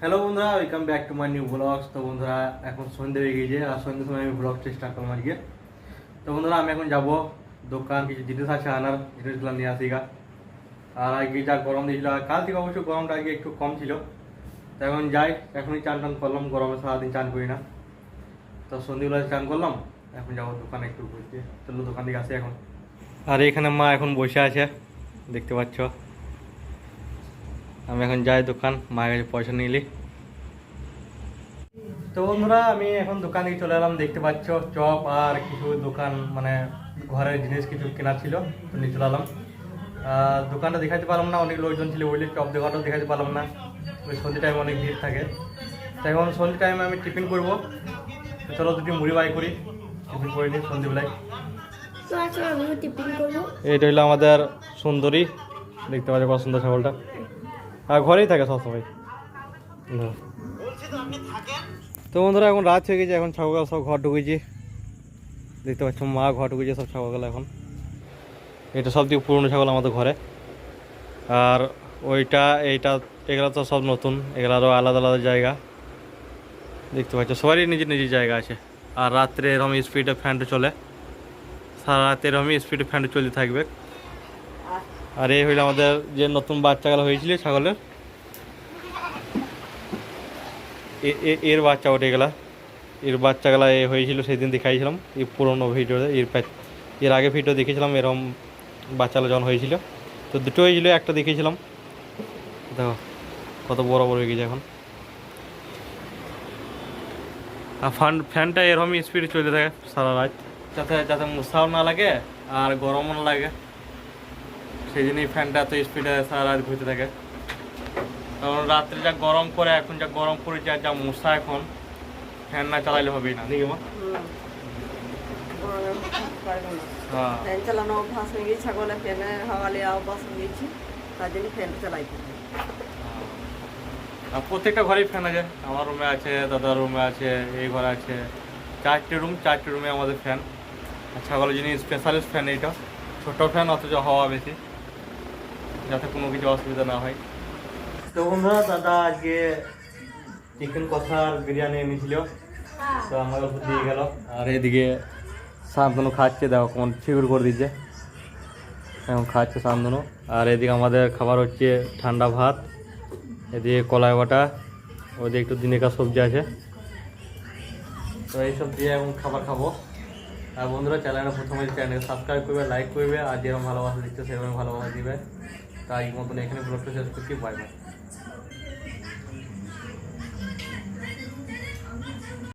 Hello বন্ধুরা, welcome back to my new blogs. তো বন্ধুরা এখন সন্ধ্যে হয়ে গিয়েছে আর সন্ধ্যের সময় আমি ব্লগটা স্টার্ট করলাম আজকে। তো বন্ধুরা আমি এখন যাব দোকান, কিছু জিনিস আছে আনার, জিনিসগুলো নিয়ে আসি গা। আর আজকে যা গরম দিয়েছিল, আর কাল থেকে অবশ্য গরমটা আজকে একটু কম ছিল। তো এখন যাই, এখনই চান টান করলাম, গরমে সারাদিন চান করি না। তো সন্ধ্যেবেলা চান করলাম, এখন যাবো দোকানে একটু ঘুরতে। চলো দোকান দিকে আসি এখন। আর এখানে মা এখন বসে আছে, দেখতে পাচ্ছ। আমি এখন যাই দোকান, মায়ের কাছে পয়সা নিলি। তো বন্ধুরা আমি এখন দোকান থেকে চলে এলাম, দেখতে পাচ্ছ চপ আর কিছু দোকান মানে ঘরের জিনিস কিছু কেনার ছিল, তো নিয়ে চলে এলাম। দোকানটা দেখাতে পারলাম না, অনেক লোকজন ছিল বলে চপ দোকানটাও দেখাতে পারলাম না, ওই সন্ধ্যে টাইমে অনেক ভিড় থাকে। তো এখন সন্ধ্যে টাইমে আমি টিফিন করবো, তো চলো দুটি মুড়ি বাই করি, টিফিন করে নিই সন্ধ্যেবেলায়। এইটা হইলো আমাদের সুন্দরী, দেখতে পাচ্ছ কত সুন্দর ছাগলটা, আর ঘরেই থাকে সবসময়। তো বন্ধুরা এখন রাত হয়ে গেছে, এখন ছাগল সব ঘর ঢুকেছি, দেখতে পাচ্ছ মা ঘর ঢুকেছে সব ছাগলগুলো। এখন এটা সব থেকে পুরনো ছাগল আমাদের ঘরে, আর এইটা এগুলো তো সব নতুন, এগুলারও আলাদা আলাদা জায়গা, দেখতে পাচ্ছ সবারই নিজের নিজের জায়গা আছে। আর রাত্রে এরকম স্পিডে ফ্যানটা চলে, সারা রাতে এরকম স্পিডে ফ্যানটা চলতে থাকবে। আর এই হইলো আমাদের যে নতুন বাচ্চাগুলো হয়েছিল ছাগলের, এর বাচ্চা ওঠে গেলা, এর বাচ্চাগুলা এ হয়েছিল সেদিন দেখাইছিলাম এই পুরোনো ভিডিওতে। এর আগে ভিডিও দেখেছিলাম এরকম বাচ্চাগুলো যখন হয়েছিল, তো দুটো হয়েছিল, একটা দেখেছিলাম। দেখো কত বড় বড় হয়ে গেছে এখন। আর ফ্যানটা এরকমই স্পিডে চলতে থাকে সারা রাত, যাতে যাতে মশাও না লাগে আর গরমও না লাগে, সেই জন্যই ফ্যানটা এত স্পিডে সারা রাত ঘুরতে থাকে। কারণ রাত্রে যা গরম করে, এখন যা গরম পড়েছে আর যা মশা, এখন ফ্যান না চালাইলে হবেই না, দেখি মা। হ্যাঁ, ফ্যান চালানো অভ্যাস হয়ে গেছে, ছাগলের ফ্যানে হাওয়া লিয়া অভ্যাস হয়ে গেছে, তার জন্য ফ্যান চালাইতে হবে। আর প্রত্যেকটা ঘরেই ফ্যান আছে, আমার রুমে আছে, দাদার রুমে আছে, এই ঘরে আছে, চারটে রুমে আমাদের ফ্যান। আর ছাগলের জন্য স্পেশালিস্ট ফ্যান এইটা, ছোটো ফ্যান অথচ হাওয়া বেশি, যাতে কোনো কিছু অসুবিধা না হয়। তো বন্ধুরা দাদা আজকে চিকেন কষা আর বিরিয়ানি এনেছিল, তো আমার উপর দিয়ে গেল। আর এদিকে শান্তনু খাচ্ছে, দেখো কোন ছিগুর করে দিচ্ছে, এখন খাচ্ছে শান্তনু। আর এদিকে আমাদের খাবার হচ্ছে ঠান্ডা ভাত, এদিকে কলাই বাটা, ওদিকে একটু দিনেকার সবজি আছে। তো এইসব দিয়ে এখন খাবার খাবো। আর বন্ধুরা চ্যানেলটা প্রথমে চ্যানেলকে সাবস্ক্রাইব করবে, লাইক করবে, আর যেরকম ভালোবাসা দিচ্ছে সেরকম ভালোবাসা দিবে। তাই মতন এখানে ব্লগটা শেষ করছি, বাই বাই।